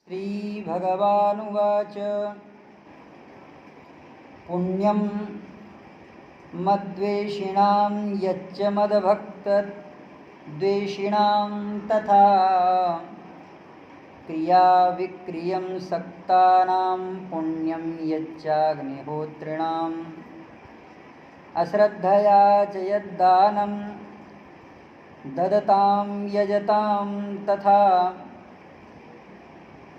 श्रीभगवानुवाच पुण्यं मद्द्वेषिणां यच्च मद्भक्तद्वेषिणां तथा क्रियाविक्रियं सक्तानां पुण्यं यच्चाग्निहोत्रिणाम् अश्रद्धया च यद्दानं ददतां यजतां तथा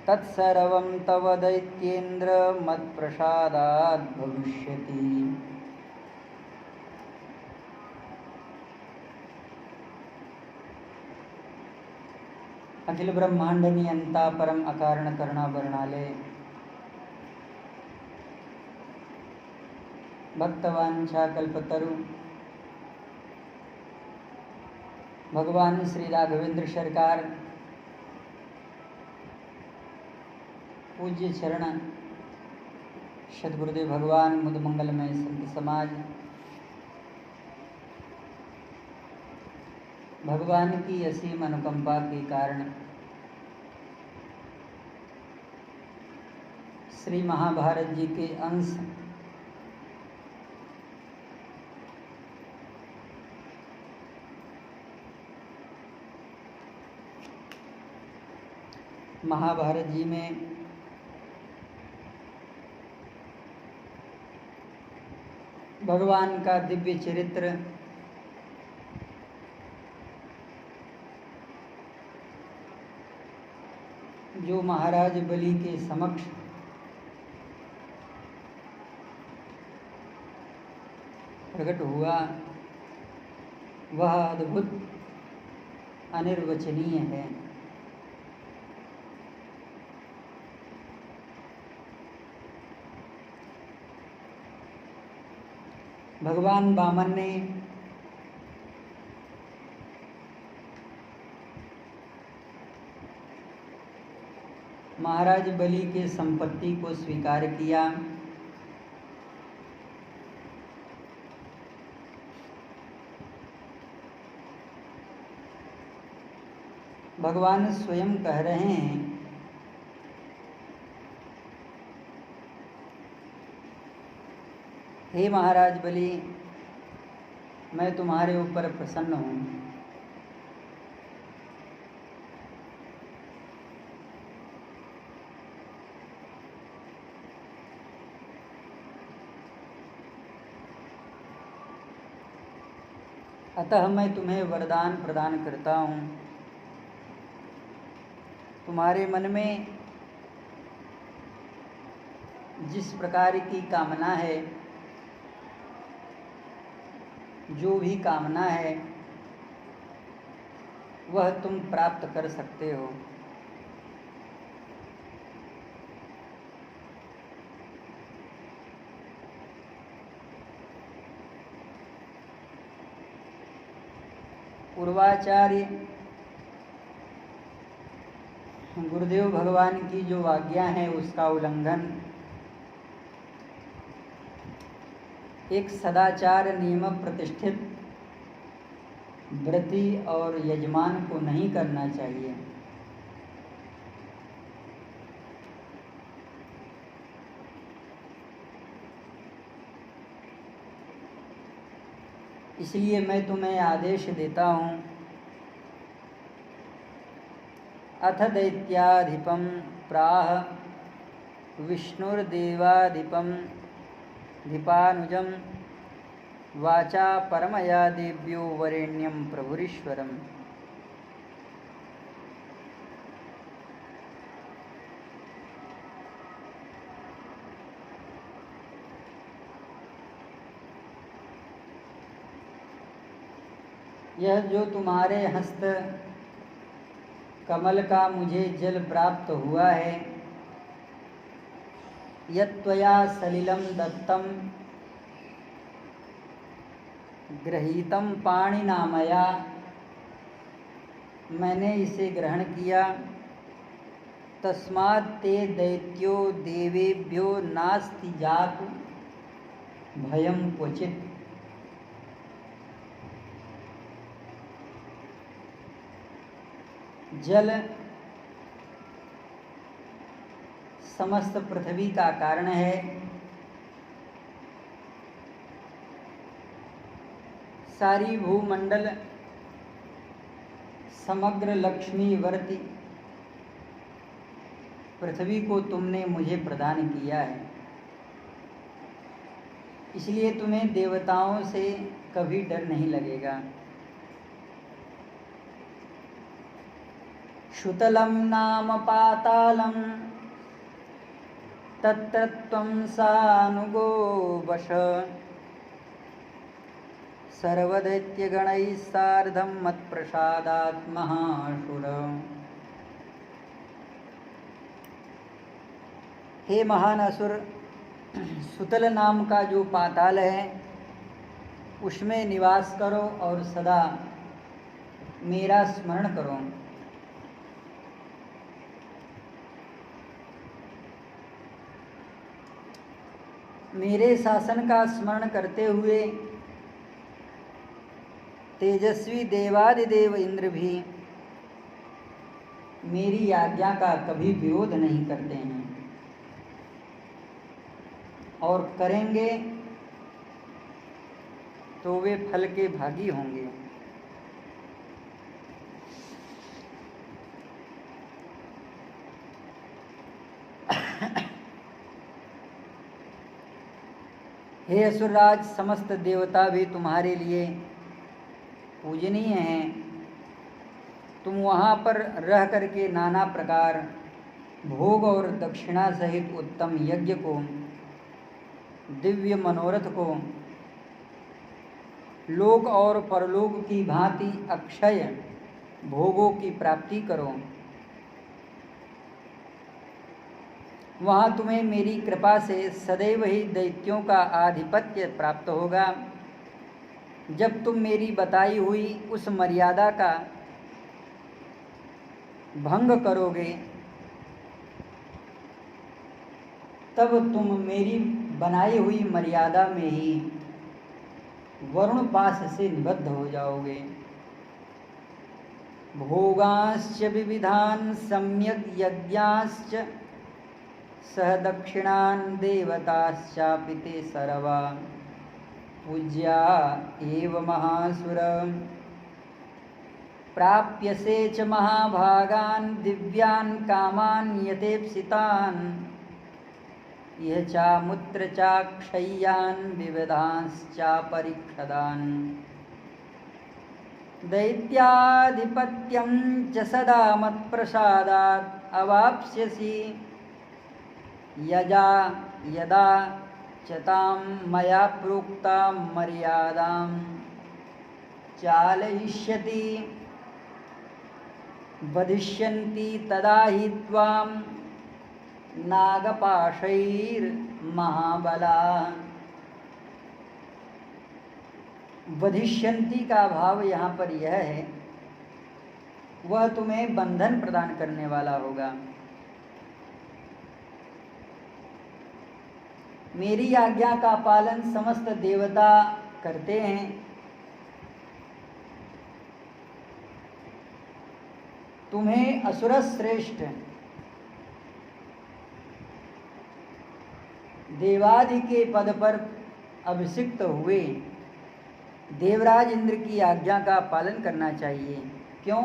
तत्सर्वं तव दैत्येन्द्र मत्प्रसादात् भविष्यति। अखिल ब्रह्मांड नियंता परम अकारण करुणा वर्णालय भक्तवांछा कल्पतरु भगवान श्री राघवेंद्र सरकार पूज्य चरण सद्गुरुदेव भगवान मुद मंगलमय संत समाज भगवान की असीम अनुकंपा के कारण श्री महाभारत जी के अंश महाभारत जी में भगवान का दिव्य चरित्र जो महाराज बलि के समक्ष प्रकट हुआ वह अद्भुत अनिर्वचनीय है। भगवान वामन ने महाराज बलि के संपत्ति को स्वीकार किया। भगवान स्वयं कह रहे हैं हे महाराज बलि, मैं तुम्हारे ऊपर प्रसन्न हूँ। अतः मैं तुम्हें वरदान प्रदान करता हूँ। तुम्हारे मन में जिस प्रकार की कामना है, जो भी कामना है वह तुम प्राप्त कर सकते हो। पूर्वाचार्य गुरुदेव भगवान की जो आज्ञा है उसका उल्लंघन एक सदाचार नियम प्रतिष्ठित व्रती और यजमान को नहीं करना चाहिए। इसलिए मैं तुम्हें आदेश देता हूँ, अथ दैत्याधिपं प्राह विष्णुर्देवाधिपं धिपानुजं वाचा परमया देव्यो वरेण्यं प्रभुरीश्वरम्। यह जो तुम्हारे हस्त कमल का मुझे जल प्राप्त हुआ है, यत्त्वया सलिलं दत्तं गृहीतं पाणिना मया, मैंने इसे ग्रहण किया। तस्मात् ते दैत्यो देवेभ्यो नास्ति जातु भयं क्वचित्। जल समस्त पृथ्वी का कारण है। सारी भूमंडल समग्र लक्ष्मीवर्ती पृथ्वी को तुमने मुझे प्रदान किया है, इसलिए तुम्हें देवताओं से कभी डर नहीं लगेगा। शुतलं नाम पातालं तत्र त्वं सानुगो वश सर्वदैत्यगणैः सार्धं मत्प्रसादात् महाशुर। हे महान असुर, सुतल नाम का जो पाताल है उसमें निवास करो और सदा मेरा स्मरण करो। मेरे शासन का स्मरण करते हुए तेजस्वी देवादिदेव इंद्र भी मेरी आज्ञा का कभी विरोध नहीं करते हैं और करेंगे तो वे फल के भागी होंगे। हे असुरराज, समस्त देवता भी तुम्हारे लिए पूजनीय हैं। तुम वहाँ पर रह करके नाना प्रकार भोग और दक्षिणा सहित उत्तम यज्ञ को, दिव्य मनोरथ को, लोक और परलोक की भांति अक्षय भोगों की प्राप्ति करो। वहाँ तुम्हें मेरी कृपा से सदैव ही दैत्यों का आधिपत्य प्राप्त होगा। जब तुम मेरी बताई हुई उस मर्यादा का भंग करोगे तब तुम मेरी बनाई हुई मर्यादा में ही वरुण पाश से निबद्ध हो जाओगे। भोगांश्च विविधान सम्यक यज्ञाश्च सह दक्षिणान देवताश्चापि ते सर्वा पूज्या एव महासुर। प्राप्यसे च महाभागान् दिव्यान् कामान् यथेप्सितान् यह चामुत्र चाक्षय्यान् विविधांश्चापरिक्षदान्। दैत्याधिपत्यं च सदा मत्प्रसादात् अवाप्स्यसि यदा चतां मया प्रोक्तां मर्यादां चालयिष्यति। वधिष्यन्ति तदा हि त्वां नागपाशैर्महाबला। वधिष्यन्ति का भाव यहाँ पर यह है, वह तुम्हें बंधन प्रदान करने वाला होगा। मेरी आज्ञा का पालन समस्त देवता करते हैं। तुम्हें असुरश्रेष्ठ देवादि के पद पर अभिषिक्त हुए देवराज इंद्र की आज्ञा का पालन करना चाहिए। क्यों?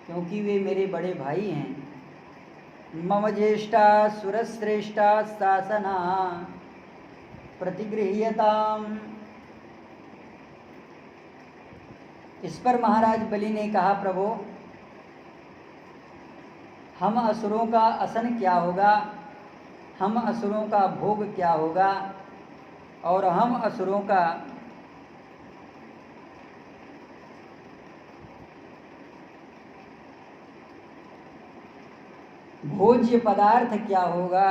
क्योंकि वे मेरे बड़े भाई हैं। मम ज्येष्ठा सुरश्रेष्ठा शासना प्रतिगृह्यताम्। इस पर महाराज बलि ने कहा, प्रभु, हम असुरों का असन क्या होगा, हम असुरों का भोग क्या होगा और हम असुरों का भोज्य पदार्थ क्या होगा,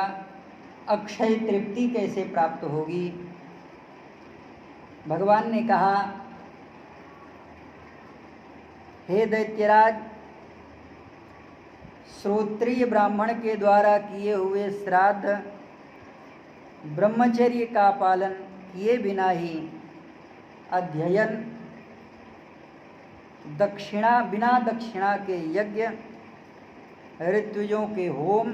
अक्षय तृप्ति कैसे प्राप्त होगी। भगवान ने कहा, हे दैत्यराज, श्रोत्रिय ब्राह्मण के द्वारा किए हुए श्राद्ध ब्रह्मचर्य का पालन किए बिना ही अध्ययन बिना दक्षिणा के यज्ञ, ऋत्विजों के होम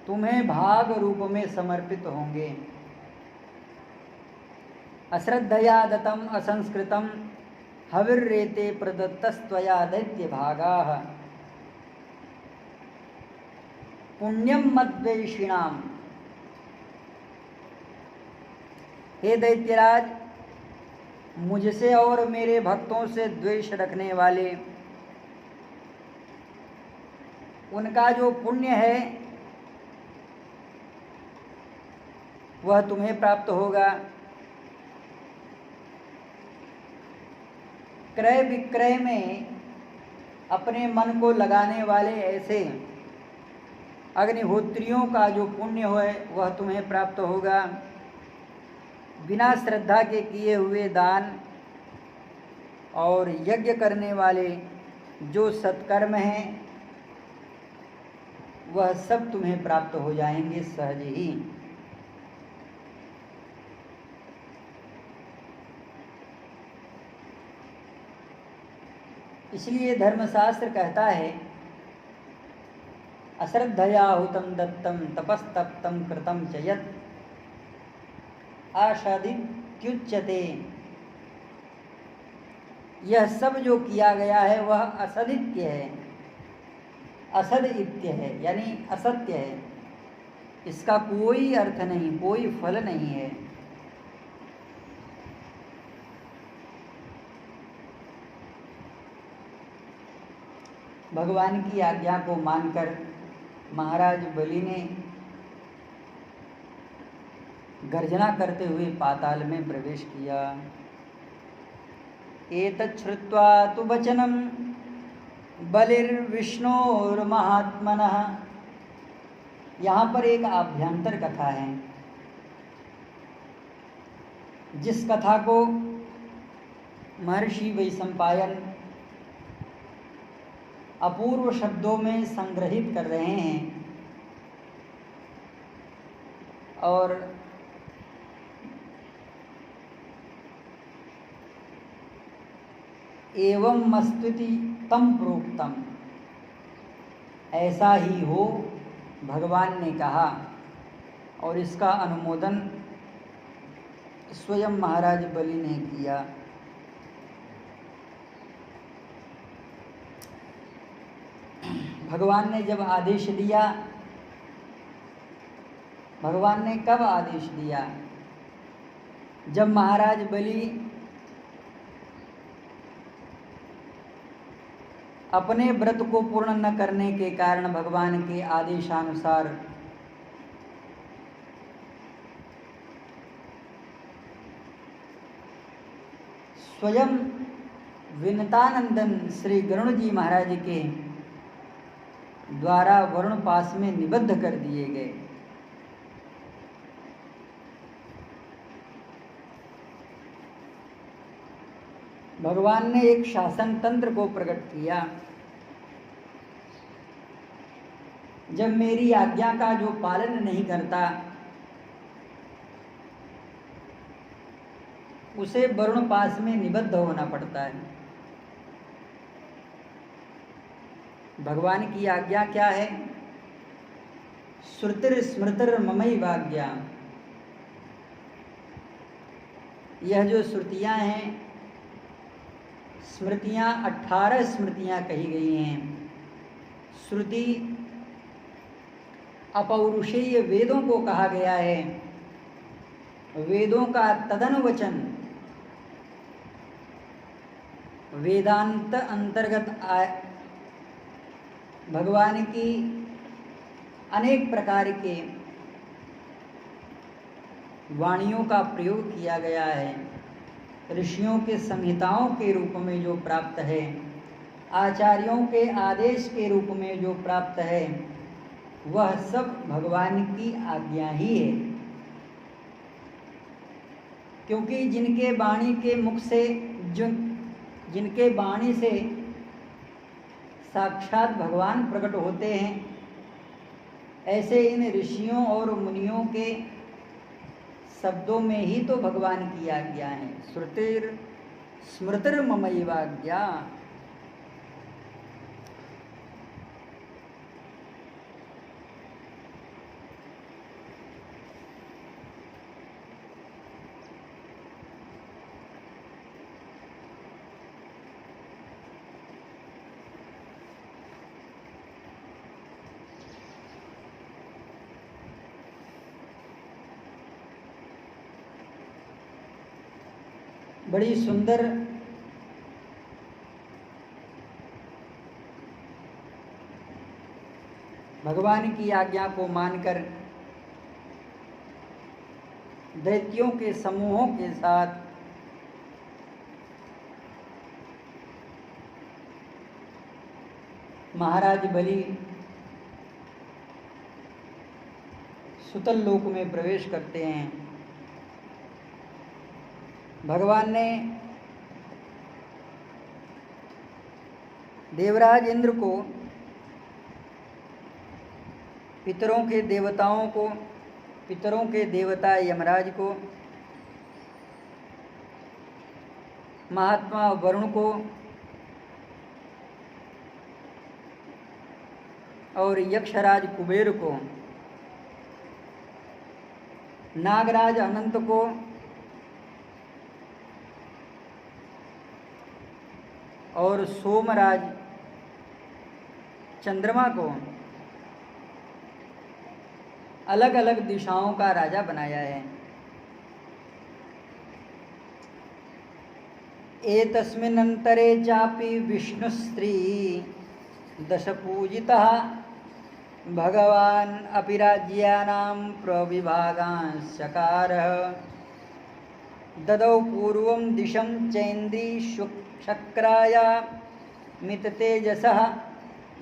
तुम्हें भाग रूप में समर्पित होंगे। अश्रद्धया दत्तम असंस्कृतम हविर्रेते प्रदत्तस्त्वया दैत्य भागाः पुण्यम मद्वेषिणाम। हे दैत्यराज, मुझसे और मेरे भक्तों से द्वेष रखने वाले, उनका जो पुण्य है वह तुम्हें प्राप्त होगा। क्रय विक्रय में अपने मन को लगाने वाले ऐसे अग्निहोत्रियों का जो पुण्य है वह तुम्हें प्राप्त होगा। बिना श्रद्धा के किए हुए दान और यज्ञ करने वाले जो सत्कर्म हैं वह सब तुम्हें प्राप्त हो जाएंगे सहज ही। इसलिए धर्मशास्त्र कहता है, अश्रद्धया हुतम दत्तम तपस्तप्तम कृतम च यत् असादित्युच्यते। यह सब जो किया गया है वह असदित्य है, असदित्य है यानी असत्य है। इसका कोई अर्थ नहीं, कोई फल नहीं है। भगवान की आज्ञा को मानकर महाराज बलि ने गर्जना करते हुए पाताल में प्रवेश किया। एतत् श्रुत्वा तु वचनं बलिर्विष्णोर्महात्मनः। यहाँ पर एक आभ्यंतर कथा है, जिस कथा को महर्षि वैशंपायन अपूर्व शब्दों में संग्रहित कर रहे हैं और एवं मस्तुति तम प्रोक्तम, ऐसा ही हो भगवान ने कहा। और इसका अनुमोदन स्वयं महाराज बलि ने किया। भगवान ने जब आदेश दिया, भगवान ने कब आदेश दिया? जब महाराज बलि अपने व्रत को पूर्ण न करने के कारण भगवान के आदेशानुसार स्वयं विनतानंदन श्री गरुड़ जी महाराज के द्वारा वरुण पास में निबद्ध कर दिए गए। भगवान ने एक शासन तंत्र को प्रकट किया। जब मेरी आज्ञा का जो पालन नहीं करता उसे वरुण पास में निबद्ध होना पड़ता है। भगवान की आज्ञा क्या है? श्रुतिर स्मृतिर ममैवाज्ञा। यह जो श्रुतियां हैं, स्मृतियां 18 स्मृतियां कही गई हैं। श्रुति अपौरुषेय वेदों को कहा गया है। वेदों का तदनुवचन वेदांत अंतर्गत भगवान की अनेक प्रकार के वाणियों का प्रयोग किया गया है। ऋषियों के संहिताओं के रूप में जो प्राप्त है, आचार्यों के आदेश के रूप में जो प्राप्त है, वह सब भगवान की आज्ञा ही है। क्योंकि जिनके वाणी के मुख से जिनके वाणी से साक्षात भगवान प्रकट होते हैं, ऐसे इन ऋषियों और मुनियों के शब्दों में ही तो भगवान की आज्ञा है। श्रुतिर स्मृतिर ममैवाज्ञा। बड़ी सुंदर भगवान की आज्ञा को मानकर दैत्यों के समूहों के साथ महाराज बलि सुतल लोक में प्रवेश करते हैं। भगवान ने देवराज इंद्र को, पितरों के देवता यमराज को, महात्मा वरुण को और यक्षराज कुबेर को, नागराज अनंत को और सोमराज चंद्रमा को अलग अलग दिशाओं का राजा बनाया है। एतस्मिन्नन्तरे चापि विष्णुस्त्री दशपूजितः भगवान् अपि राज्यानां प्रविभागांश्चकारः। ददौ पूर्वं दिशं चैन्द्रीशक्राय मिततेजसः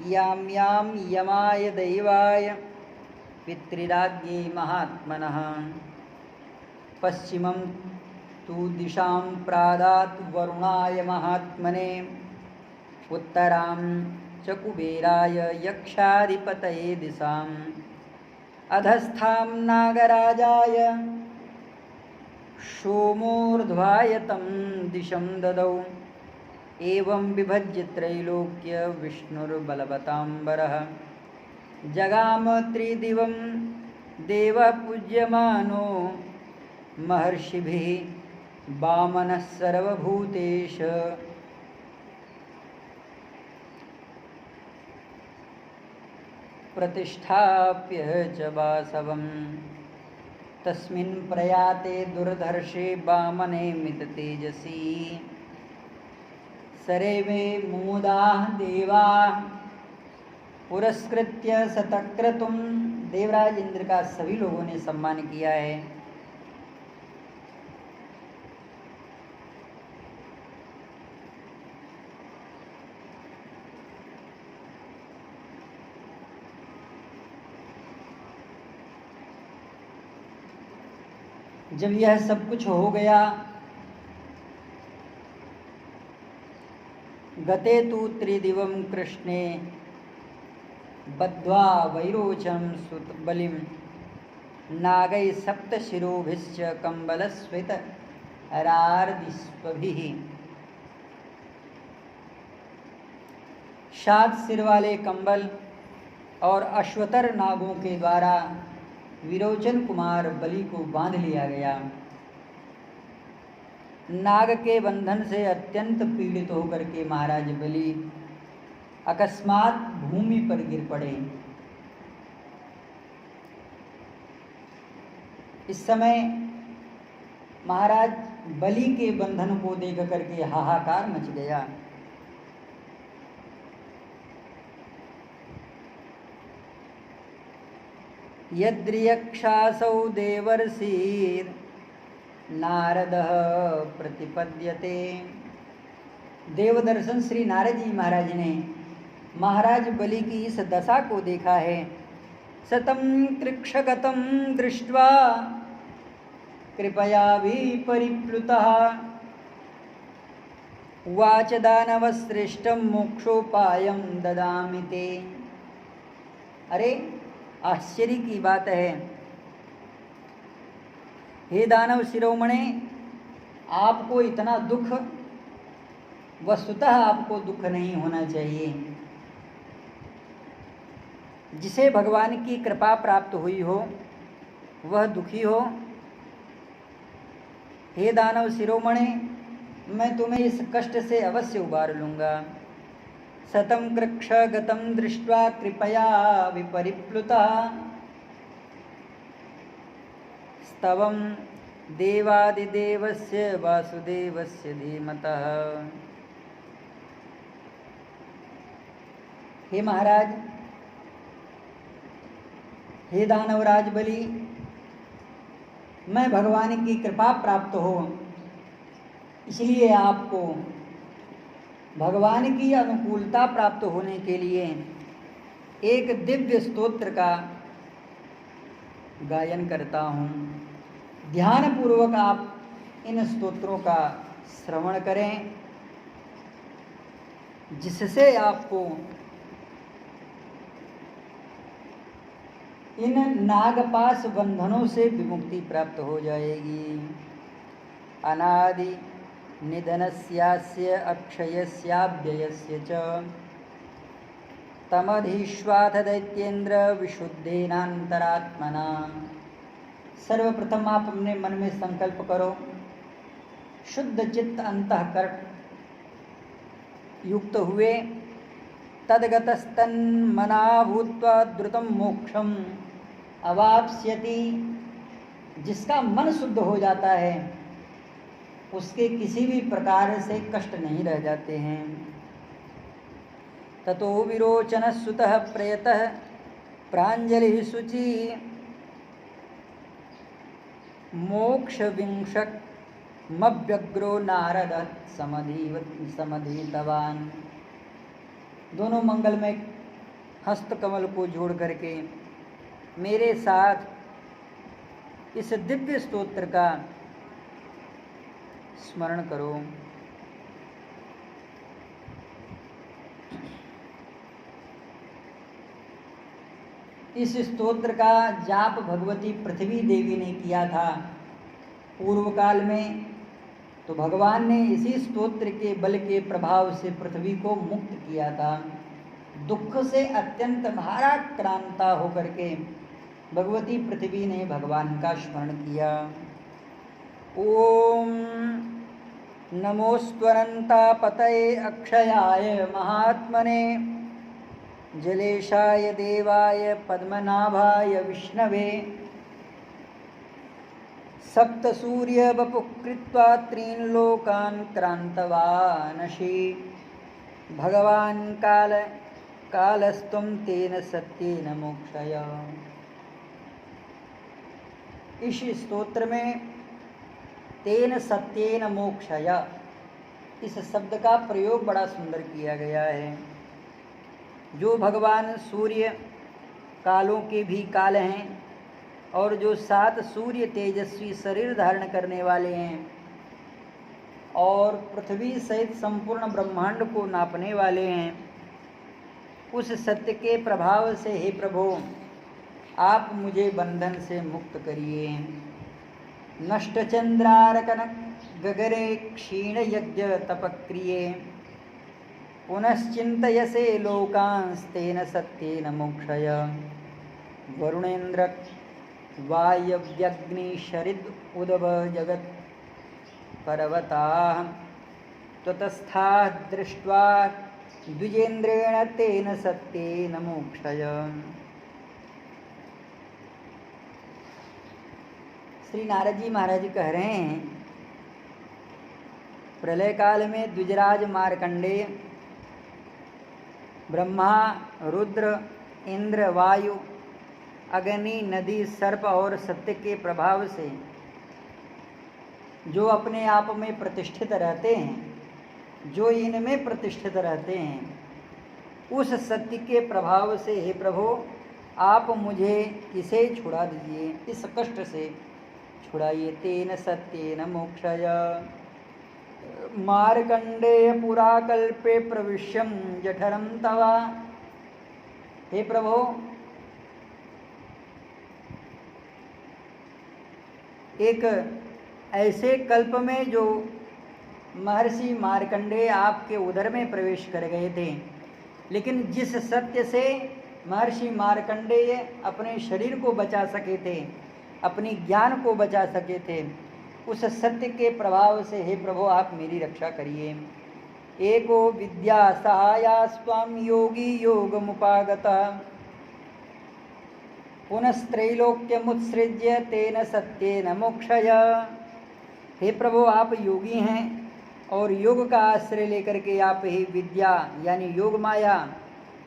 यां यमाय दैवाय पितृराज्ञे महात्मनः। पश्चिमं तु दिशां प्रादात् वरुणाय महात्मने, उत्तरां च कुबेराय यक्षाधिपतये दिशाम्, अधस्थां नागराजाय सोमोर्ध्वाय तं दिशं ददौ। एवं विभज्य त्रैलोक्य विष्णुर्बलवताम्बरः। जगाम त्रिदिवं देवः पूज्यमानो महर्षिभिः, वामनः सर्वभूतेश। प्रतिष्ठाप्य च वासवं तस्मिन् प्रयाते दुर्धर्षे वामने मिततेजसी। सरेवे मुमुदाः देवाः पुरस्कृत्य शतक्रतुम्। देवराज इंद्र का सभी लोगों ने सम्मान किया है। जब यह सब कुछ हो गया, गते तु त्रिदिवं कृष्णे बद्ध्वा वैरोचं सुतबलिं, नागै सप्तशिरोभिश्च कम्बलस्फीतरार्दिष्वभिः। 7 सिर वाले कंबल और अश्वतर नागों के द्वारा विरोचन कुमार बलि को बांध लिया गया। नाग के बंधन से अत्यंत पीड़ित होकर के महाराज बलि अकस्मात भूमि पर गिर पड़े। इस समय महाराज बलि के बंधन को देख करके हाहाकार मच गया। यद्रियक्षासौ देवर्षिर् नारदः प्रतिपद्यते। देवदर्शन श्री नारद जी महाराज ने महाराज बलि की इस दशा को देखा है। सतं कृक्षगतं दृष्ट्वा कृपया विपरिप्लुतः, उवाच दानवश्रेष्ठं मोक्षोपायं ददामि ते। अरे आश्चर्य की बात है, हे दानव शिरोमणे, आपको इतना दुख, वस्तुतः आपको दुख नहीं होना चाहिए। जिसे भगवान की कृपा प्राप्त हुई हो वह दुखी हो। हे दानव शिरोमणे, मैं तुम्हें इस कष्ट से अवश्य उबार लूँगा। सतं कृक्षगतं दृष्ट्वा कृपया विपरिप्लुतः, स्तवं देवादिदेवस्य वासुदेवस्य धीमतः। हे महाराज, हे दानवराज बलि, मैं भगवान की कृपा प्राप्त हो, इसलिए आपको भगवान की अनुकूलता प्राप्त होने के लिए एक दिव्य स्तोत्र का गायन करता हूँ। ध्यानपूर्वक आप इन स्तोत्रों का श्रवण करें, जिससे आपको इन नागपाश बंधनों से विमुक्ति प्राप्त हो जाएगी। अनादि निधनस्यास्य अक्षयस्याव्ययस्य च तमधीश्वाथ दैत्येन्द्र विशुद्धेनांतरात्मना। सर्वप्रथम आप अपने मन में संकल्प करो, शुद्ध चित्त अंतःकरण युक्त हुए तद्गतस्तन्मना भूत्वा द्रुतं मोक्षम अवाप्स्यति। जिसका मन शुद्ध हो जाता है उसके किसी भी प्रकार से कष्ट नहीं रह जाते हैं। ततो विरोचन सुतः प्रयतः प्राञ्जलिः शुचि मोक्ष विंशक मव्यग्रो नारद समधीतवान। दोनों मंगलमय हस्त कमल को जोड़ करके मेरे साथ इस दिव्य स्तोत्र का स्मरण करो। इस स्तोत्र का जाप भगवती पृथ्वी देवी ने किया था पूर्व काल में, तो भगवान ने इसी स्तोत्र के बल के प्रभाव से पृथ्वी को मुक्त किया था। दुख से अत्यंत भाराक्रांता होकर के भगवती पृथ्वी ने भगवान का स्मरण किया। ओम नमोस्त्वनंतापतये अक्षयाय महात्मने जलेशाय देवाय पद्मनाभाय विष्णवे सप्तसूर्य वपुः कृत्वा त्रीन् लोकान् क्रान्तवानसि भगवान् कालस्त्वं तेन सत्येन मोक्षय। इस स्तोत्र में तेन सत्येन मोक्षय इस शब्द का प्रयोग बड़ा सुंदर किया गया है। जो भगवान सूर्य कालों के भी काल हैं और जो 7 सूर्य तेजस्वी शरीर धारण करने वाले हैं और पृथ्वी सहित संपूर्ण ब्रह्मांड को नापने वाले हैं, उस सत्य के प्रभाव से हे प्रभु आप मुझे बंधन से मुक्त करिए। नष्ट चंद्रारकन गगरे क्षीण यज्ञ तपक्रिये पुनश्चिंतयसे लोकांस्तेन सत्येन मोक्षय। वरुणेन्द्र वायव्यग्निशरिद उदव जगत् पर्वताः त्वतस्थाः दृष्ट्वा द्विजेन्द्रेण तेन सत्येन मोक्षय। श्री नारद जी महाराज जी कह रहे हैं, प्रलय काल में द्विजराज मार्कंडेय ब्रह्मा, रुद्र, इंद्र, वायु, अग्नि, नदी, सर्प और सत्य के प्रभाव से जो अपने आप में प्रतिष्ठित रहते हैं, जो इनमें प्रतिष्ठित रहते हैं, उस सत्य के प्रभाव से हे प्रभु आप मुझे इसे छुड़ा दीजिए, इस कष्ट से छुड़ाइए। तेन सत्येन मोक्षय। मार्कंडेय पुराकल्पे प्रविश्यम जठरम तवा। हे प्रभु एक ऐसे कल्प में जो महर्षि मार्कंडेय आपके उदर में प्रवेश कर गए थे, लेकिन जिस सत्य से महर्षि मार्कंडेय अपने शरीर को बचा सके थे, अपनी ज्ञान को बचा सके थे, उस सत्य के प्रभाव से हे प्रभु आप मेरी रक्षा करिए। एको विद्या सहाया स्वाम योगी योगमुपागता पुनस्त्रैलोक्यमुत्सृज्य तेन सत्येन मोक्षय। हे प्रभु, आप योगी हैं और योग का आश्रय लेकर के आप ही विद्या यानी योग माया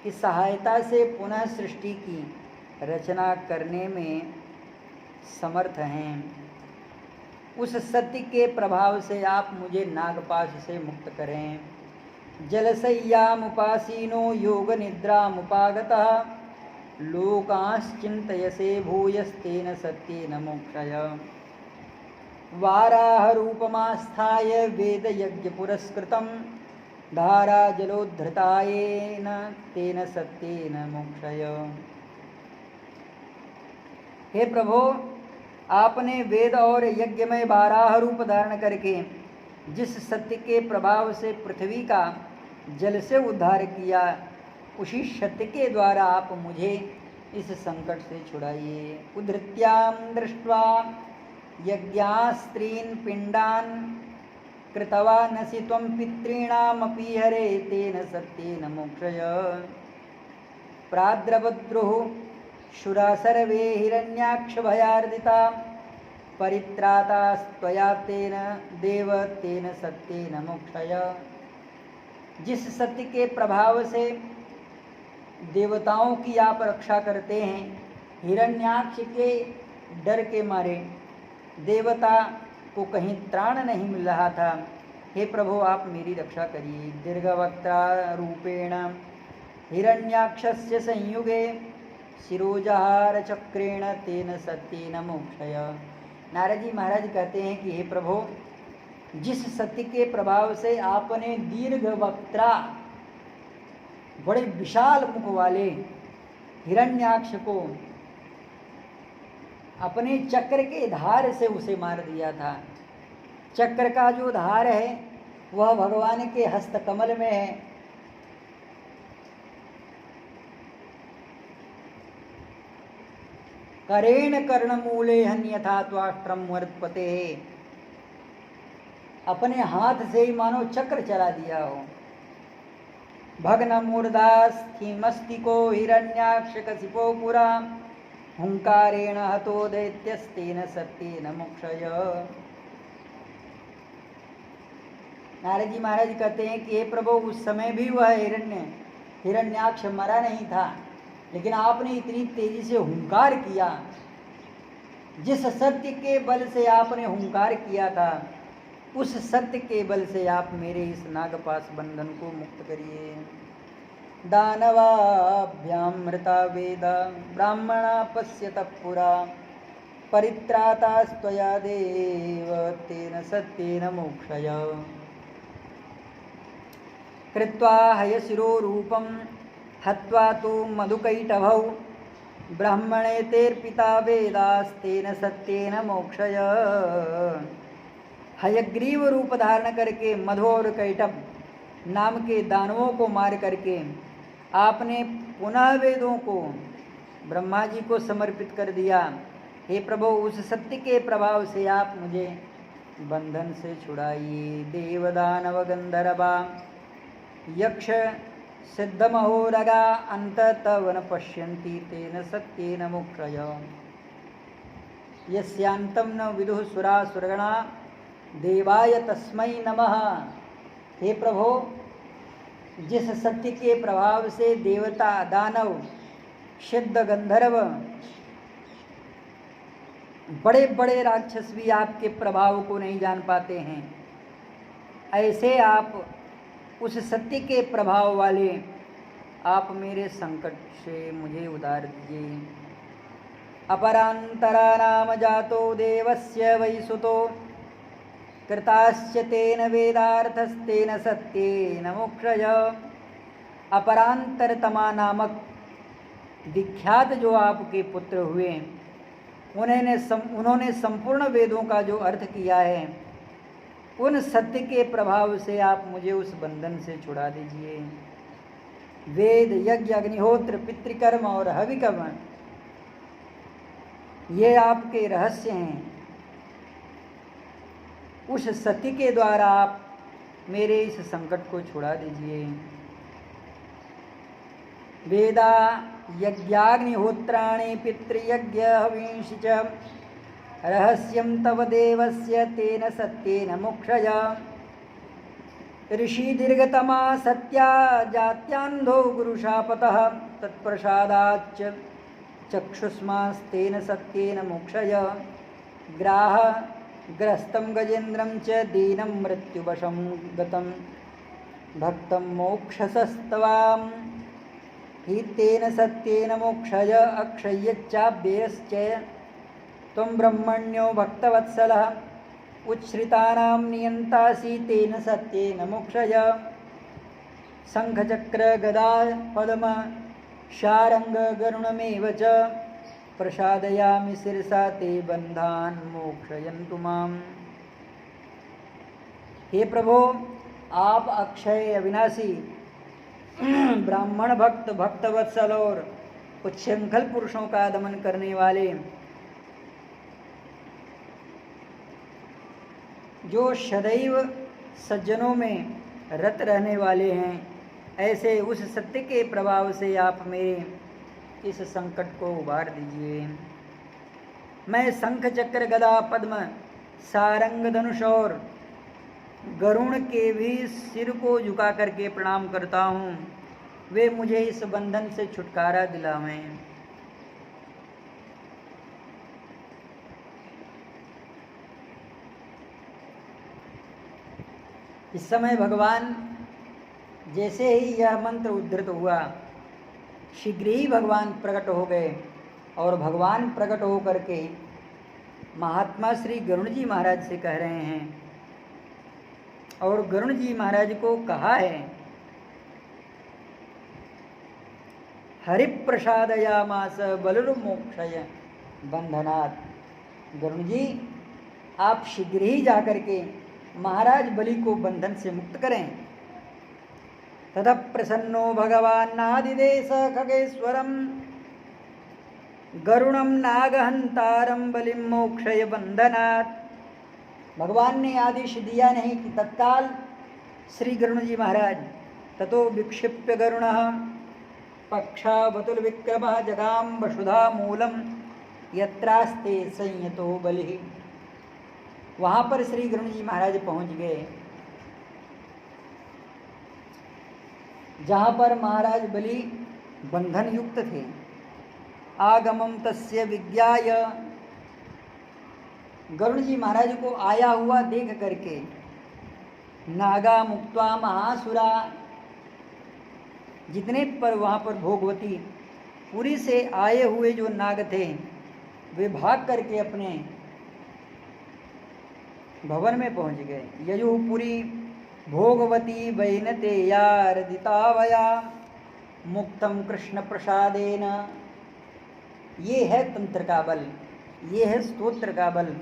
की सहायता से पुनः सृष्टि की रचना करने में समर्थ हैं। उस सत्य के प्रभाव से आप मुझे नागपाश से मुक्त करें। जलशय्यामुपासीनो योग निद्रामुपागतः लोकांश्चिन्तयसे भूयस्तेन सत्येन मोक्षय। वाराहरूपमास्थाय वेदयज्ञपुरस्कृतं धारा जलोद्धृतायेन तेन सत्येन मोक्षय। हे प्रभु, आपने वेद और यज्ञ में बारह रूप धारण करके जिस सत्य के प्रभाव से पृथ्वी का जल से उद्धार किया, उसी सत्य के द्वारा आप मुझे इस संकट से छुड़ाइए। उद्धृत्यां दृष्ट्वा यज्ञास्त्रीन् पिंडान् कृतवानसि त्वं पितॄणामपि हरे तेन सत्येन मोक्षय। प्राद्रवद्रुः शुरा सर्वे हिरण्याक्षभयार्दिता परित्रातास्त्वया तेन देव तेन सत्येन मोक्षय। जिस सत्य के प्रभाव से देवताओं की आप रक्षा करते हैं, हिरण्याक्ष के डर के मारे देवता को कहीं त्राण नहीं मिल रहा था। हे प्रभु, आप मेरी रक्षा करिए। दीर्घवक्ता रूपेण हिरण्याक्षस्य संयुगे शिरोजहार चक्रेण तेन सत्येन मोक्षय। नारद जी महाराज कहते हैं कि हे प्रभु, जिस सत्य के प्रभाव से आपने दीर्घवक्त्रा बड़े विशाल मुख वाले हिरण्याक्ष को अपने चक्र के धार से उसे मार दिया था। चक्र का जो धार है वह भगवान के हस्तकमल में है। करेण कर्णमूले हन्यथा त्वाष्ट्रम वर्तपते। अपने हाथ से ही मानो चक्र चला दिया हो। भग्न मूर्धास्थिमस्तिको हिरण्याक्ष कशिपो पुरा हुंकारेण हतो दैत्यस्तेन सत्येन मोक्षय। नारद जी महाराज कहते हैं कि हे प्रभु, उस समय भी वह हिरण्याक्ष मरा नहीं था, लेकिन आपने इतनी तेजी से हुंकार किया। जिस सत्य के बल से आपने हुंकार किया था, उस सत्य के बल से आप मेरे इस नागपाश बंधन को मुक्त करिए। दानवाभ्यामृता वेदा ब्राह्मणा पश्यतः पुरा परित्रातास्त्वया देव तेन सत्येन मोक्षय। कृत्वा हयशिरो रूपं हत्वा तु मधुकैटभौ ब्राह्मणेतेर्पिता वेदास्तेन सत्येन मोक्षय। हयग्रीव रूप धारण करके मधु और कैटभ नाम के दानवों को मार करके आपने पुनः वेदों को ब्रह्मा जी को समर्पित कर दिया। हे प्रभु, उस सत्य के प्रभाव से आप मुझे बंधन से छुड़ाइए। देवदानव गंधर्वा यक्ष सिद्धमहोरगा अंततः न पश्यन्ति तेन सत्येन मोक्षय। यस्यांतं न विदुः सुरासुरगणा देवाय तस्मै नमः। हे प्रभु, जिस सत्य के प्रभाव से देवता, दानव, सिद्ध, गंधर्व, बड़े बड़े राक्षस भी आपके प्रभाव को नहीं जान पाते हैं, ऐसे आप उस सत्य के प्रभाव वाले आप मेरे संकट से मुझे उधार दीजिए। अपरांतरा नाम जातो देवस्य वैसुतो कृताश्च तेन वेदार्थस्तेन सत्येन मोक्षय। अपरांतरतमा नामक विख्यात जो आपके पुत्र हुए, उन्होंने संपूर्ण वेदों का जो अर्थ किया है, उन सत्य के प्रभाव से आप मुझे उस बंधन से छुड़ा दीजिए। वेद, यज्ञ, अग्निहोत्र, पितृकर्म और हविकर्म ये आपके रहस्य हैं। उस सत्य के द्वारा आप मेरे इस संकट को छुड़ा दीजिए। वेदा यज्ञाग्निहोत्राणि पितृयज्ञ हविंषि च रहस्यं तव देवस्य तेन सत्येन मोक्षय ऋषि दीर्घतमा सत्या जात्यान्धो गुरुशापतः तत्प्रसादाच्च चक्षुष्मास्तेन सत्येन मोक्षय ग्राह ग्रस्तं गजेन्द्रं च दीनं मृत्युवशं गतं भक्तं मोक्षसस्तवां हि तेन सत्येन मोक्षय अक्षय्यच्चाव्ययश्च त्वं ब्रह्मण्यो भक्तवत्सलः उच्छ्रितानां नियन्तासि तेन सत्येन मोक्षय शङ्खचक्र गदा पद्म शारंग गरुणमेव च प्रसादयामि शिरसा ते बन्धान् मोक्षयन्तु माम्। हे प्रभो, आप अक्षय अविनाशी ब्राह्मण भक्त भक्तवत्सल और उच्छृंखल पुरुषों का दमन करने वाले, जो सदैव सज्जनों में रत रहने वाले हैं, ऐसे उस सत्य के प्रभाव से आप मेरे इस संकट को उबार दीजिए। मैं शंख चक्र गदा पद्म सारंग धनुष और गरुण के भी सिर को झुका करके प्रणाम करता हूँ, वे मुझे इस बंधन से छुटकारा दिलावें। इस समय भगवान, जैसे ही यह मंत्र उद्धृत हुआ, शीघ्र ही भगवान प्रकट हो गए और भगवान प्रकट हो करके महात्मा श्री गरुण जी महाराज से कह रहे हैं, और गरुण जी महाराज को कहा है, हरिप्रसादयामास बलुर्मोक्षय बंधनात्। गरुण जी, आप शीघ्र ही जाकर के महाराज बलि को बंधन से मुक्त करें। ततः प्रसन्नो भगवान्नादिदेश खगेश्वरम गरुणम नागहंतारम बलिम मोक्षय बंधनात्। भगवान ने आदेश दिया नहीं कि तत्काल श्री गरुण जी महाराज ततो विक्षिप्य गरुणः पक्षावतुर्विक्रमः जगाम वसुधा मूलम यत्रास्ते संयतो बलि। वहाँ पर श्री गरुण जी महाराज पहुँच गए, जहाँ पर महाराज बलि बंधन युक्त थे। आगमम तस्य विज्ञाय, गरुण जी महाराज को आया हुआ देख करके नागा मुक्त्वा महासुरा, जितने पर वहाँ पर भोगवती पुरी से आए हुए जो नाग थे, वे भाग करके अपने भवन में पहुँच गए। यजुपुरी भोगवती वैनते यारदितावया मुक्तम कृष्ण प्रसादेन। ये है तंत्र का बल, ये है स्तोत्र का बल।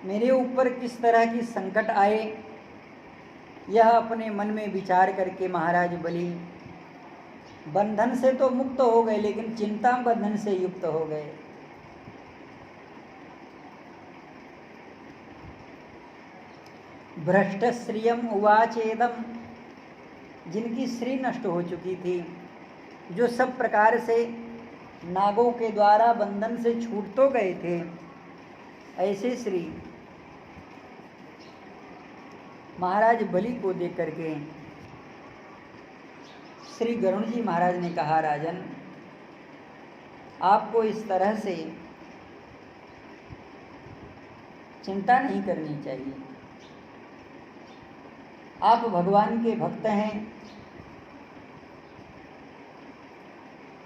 मेरे ऊपर किस तरह की संकट आए, यह अपने मन में विचार करके महाराज बलि बंधन से तो मुक्त हो गए, लेकिन चिंता बंधन से युक्त हो गए। भ्रष्ट श्रियम उवाचेदम, जिनकी श्री नष्ट हो चुकी थी, जो सब प्रकार से नागों के द्वारा बंधन से छूट तो गए थे, ऐसे श्री महाराज बलि को देख करके श्री गरुण जी महाराज ने कहा, राजन, आपको इस तरह से चिंता नहीं करनी चाहिए। आप भगवान के भक्त हैं,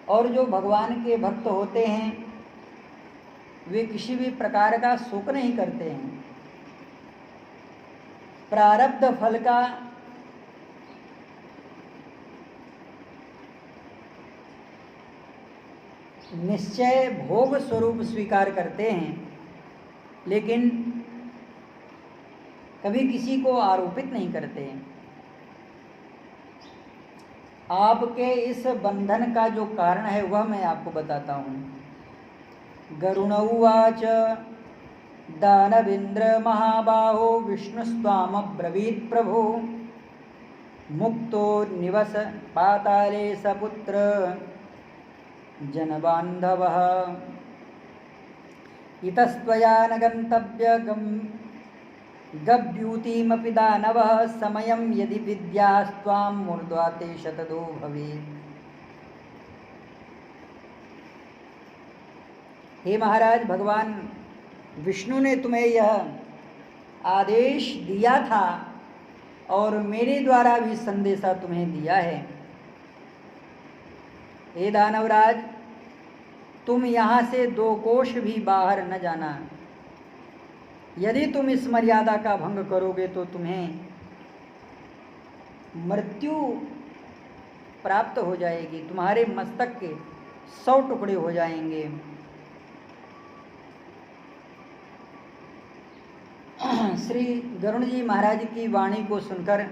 और जो भगवान के भक्त होते हैं वे किसी भी प्रकार का शोक नहीं करते हैं। प्रारब्ध फल का निश्चय भोग स्वरूप स्वीकार करते हैं, लेकिन कभी किसी को आरोपित नहीं करते हैं। आपके इस बंधन का जो कारण है वह मैं आपको बताता हूँ। गरुण उवाच दानवेन्द्र महाबाहो विष्णुस्त्वामब्रवीत् प्रभो मुक्तो निवस पाताले सपुत्र जनबान्धवः इतस्त्वया न गन्तव्यं गभ्यूतिमपि दानवः समयं यदि विद्यास्त्वां मूर्ध्वा ते शतदो भवेत्। हे महाराज, भगवान विष्णु ने तुम्हें यह आदेश दिया था और मेरे द्वारा भी संदेशा तुम्हें दिया है। हे दानवराज, तुम यहाँ से 2 कोश भी बाहर न जाना। यदि तुम इस मर्यादा का भंग करोगे तो तुम्हें मृत्यु प्राप्त हो जाएगी, तुम्हारे मस्तक के 100 टुकड़े हो जाएंगे। श्री गरुड़ जी महाराज की वाणी को सुनकर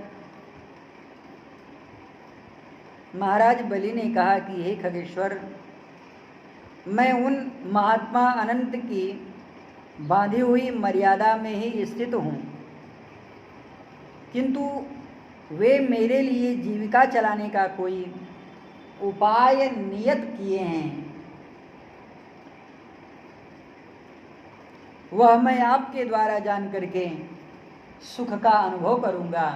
महाराज बलि ने कहा कि हे खगेश्वर, मैं उन महात्मा अनंत की बांधी हुई मर्यादा में ही स्थित हूँ, किंतु वे मेरे लिए जीविका चलाने का कोई उपाय नियत किए हैं, वह मैं आपके द्वारा जान करके सुख का अनुभव करूँगा।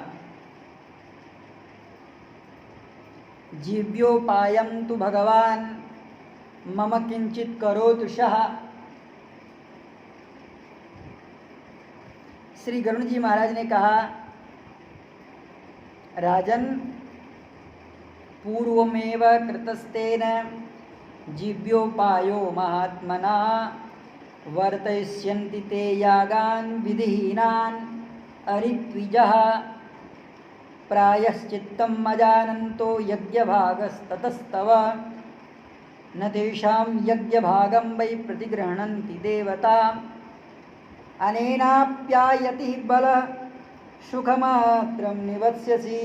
जीव्योपायं तु भगवान मम किंचित करोतु शः। श्री गरुड़ जी महाराज ने कहा, राजन, पूर्वमेव कृतस्तेन जीव्योपायो महात्मना वर्तयिष्यन्ति ते यागान् विधिहीनान् अरित्विजः प्रायश्चित्तं अजानन्तो यज्ञभागस्ततस्तव न तेषां यज्ञभागं वै प्रतिगृह्णन्ति देवता अनेनाप्यायति बल सुखमात्रं निवत्स्यसि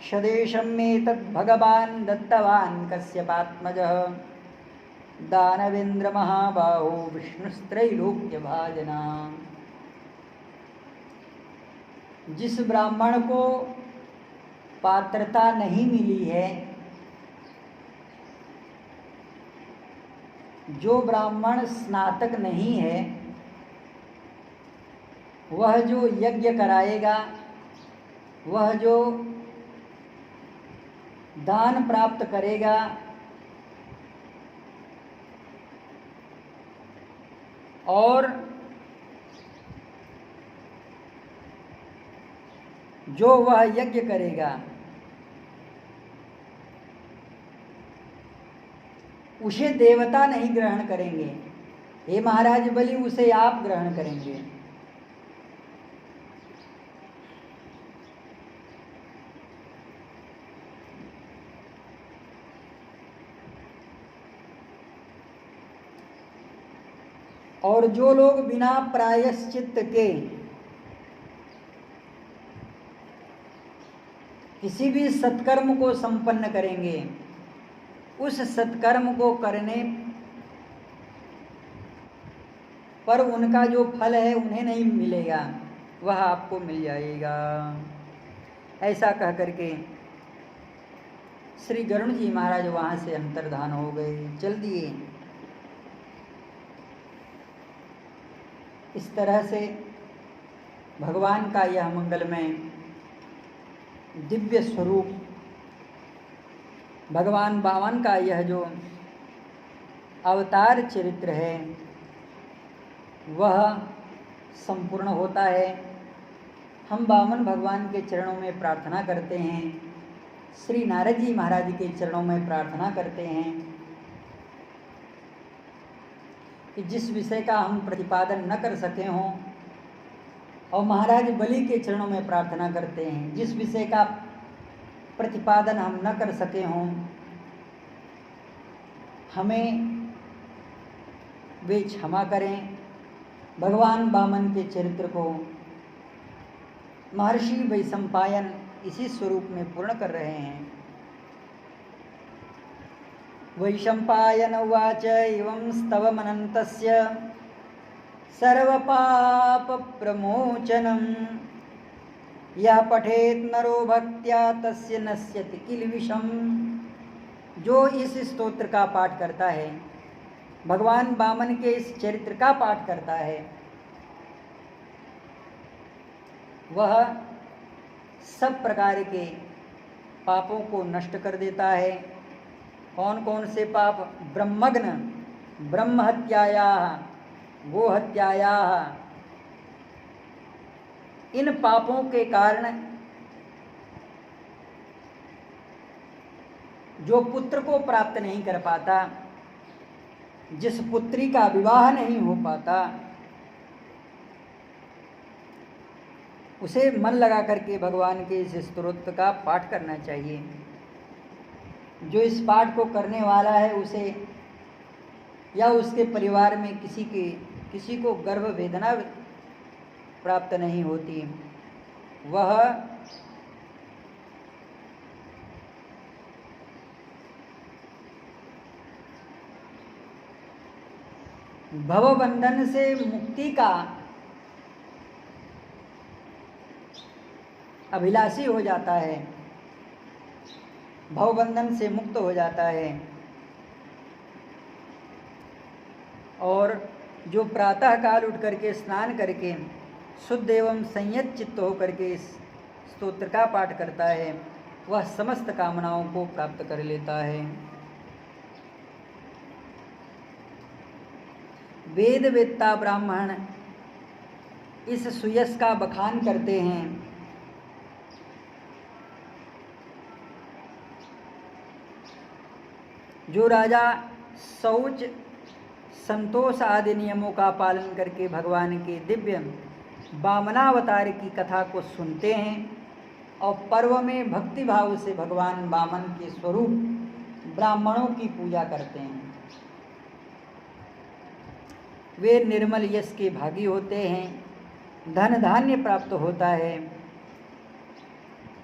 स्वदेशं मे तद्भगवान् दत्तवान् कश्यपात्मजः दानवेन्द्र महाबाहो विष्णुस्त्रैलोक्यभाजना। जिस ब्राह्मण को पात्रता नहीं मिली है, जो ब्राह्मण स्नातक नहीं है, वह जो यज्ञ कराएगा, वह जो दान प्राप्त करेगा, और जो वह यज्ञ करेगा उसे देवता नहीं ग्रहण करेंगे, हे महाराज बलि, उसे आप ग्रहण करेंगे। और जो लोग बिना प्रायश्चित के किसी भी सत्कर्म को संपन्न करेंगे, उस सत्कर्म को करने पर उनका जो फल है उन्हें नहीं मिलेगा, वह आपको मिल जाएगा। ऐसा कह करके श्री गरुड़ जी महाराज वहाँ से अंतर्धान हो गए, चल दिए। इस तरह से भगवान का यह मंगलमय दिव्य स्वरूप, भगवान वामन का यह जो अवतार चरित्र है वह संपूर्ण होता है। हम वामन भगवान के चरणों में प्रार्थना करते हैं, श्री नारद जी महाराज के चरणों में प्रार्थना करते हैं कि जिस विषय का हम प्रतिपादन न कर सके हों, और महाराज बलि के चरणों में प्रार्थना करते हैं जिस विषय का प्रतिपादन हम न कर सके हों, हमें वे क्षमा करें। भगवान वामन के चरित्र को महर्षि वैशंपायन इसी स्वरूप में पूर्ण कर रहे हैं। वैशंपायन उवाच एवं स्तवमनन्तस्य सर्वपाप प्रमोचनम। यह पठेत नरो भक्त्या तस्य नश्यति किल विषम। जो इस स्तोत्र का पाठ करता है, भगवान वामन के इस चरित्र का पाठ करता है, वह सब प्रकार के पापों को नष्ट कर देता है। कौन कौन से पाप? ब्रह्मग्न, ब्रह्महत्याया, गोहत्याया। इन पापों के कारण जो पुत्र को प्राप्त नहीं कर पाता, जिस पुत्री का विवाह नहीं हो पाता, उसे मन लगा करके भगवान के इस स्तोत्र का पाठ करना चाहिए। जो इस पाठ को करने वाला है, उसे या उसके परिवार में किसी को गर्भ वेदना प्राप्त नहीं होती। वह भवबंधन से मुक्ति का अभिलाषी हो जाता है, भवबंधन से मुक्त हो जाता है। और जो प्रातः काल उठ करके स्नान करके शुद्ध एवं संयत चित्त होकर के इस स्तोत्र का पाठ करता है, वह समस्त कामनाओं को प्राप्त कर लेता है। वेद वेत्ता ब्राह्मण इस सुयश का बखान करते हैं। जो राजा शौच, संतोष आदि नियमों का पालन करके भगवान के दिव्य वामनावतार की कथा को सुनते हैं और पर्व में भक्ति भाव से भगवान वामन के स्वरूप ब्राह्मणों की पूजा करते हैं, वे निर्मल यश के भागी होते हैं, धन धान्य प्राप्त होता है,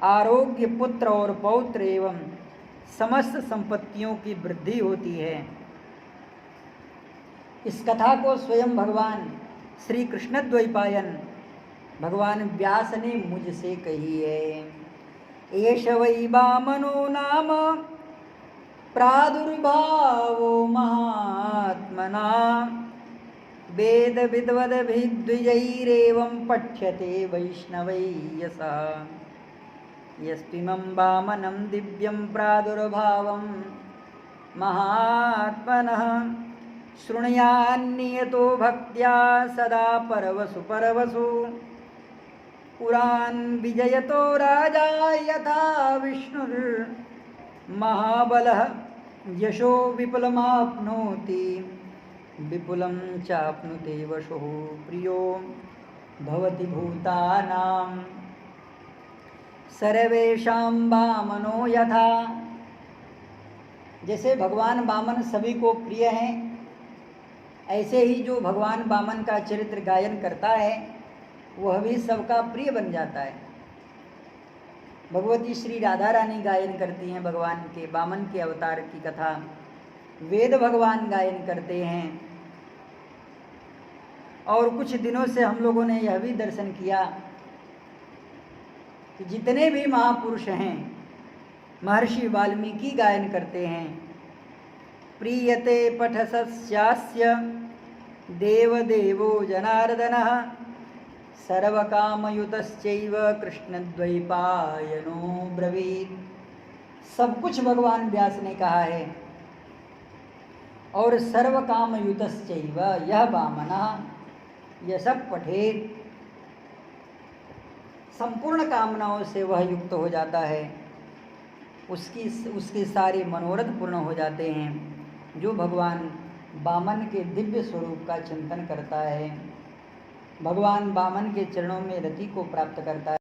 आरोग्य, पुत्र और पौत्र एवं समस्त संपत्तियों की वृद्धि होती है। इस कथा को स्वयं भगवान श्री कृष्ण द्वैपायन भगवान व्यास ने मुझसे कही है। एष वै वामनो नाम प्रादुर्भावो महात्मना वेद विद्वद भिद्विजैरेवं पठ्यते वैष्णवै यसा। यस्मिमं वामनं दिव्यं प्रादुर्भावं महात्मनः शृणुयान्नियतो भक्त्या सदा परवसु परवसु। पुरान् विजयतो राजा यथा विष्णुर्महाबलः यशो विपुलमाप्नोति विपुलं चाप्नुते वशुः प्रियो भवति भूतानां सर्वेषां वामनो यथा। जैसे भगवान वामन सभी को प्रिय हैं, ऐसे ही जो भगवान वामन का चरित्र गायन करता है वह भी सबका प्रिय बन जाता है। भगवती श्री राधा रानी गायन करती हैं भगवान के वामन के अवतार की कथा, वेद भगवान गायन करते हैं। और कुछ दिनों से हम लोगों ने यह भी दर्शन किया कि जितने भी महापुरुष हैं, महर्षि वाल्मीकि गायन करते हैं। प्रीयते पठसस्यास्य देवदेवो जनार्दनः सर्वकामयुतश्चैव कृष्णद्वैपायनो ब्रवीत्। सब कुछ भगवान व्यास ने कहा है। और सर्वकामयुतश्चैव यह वामनः, यह सब पठेत, संपूर्ण कामनाओं से वह युक्त हो जाता है, उसके सारे मनोरथ पूर्ण हो जाते हैं। जो भगवान वामन के दिव्य स्वरूप का चिंतन करता है, भगवान वामन के चरणों में रति को प्राप्त करता है।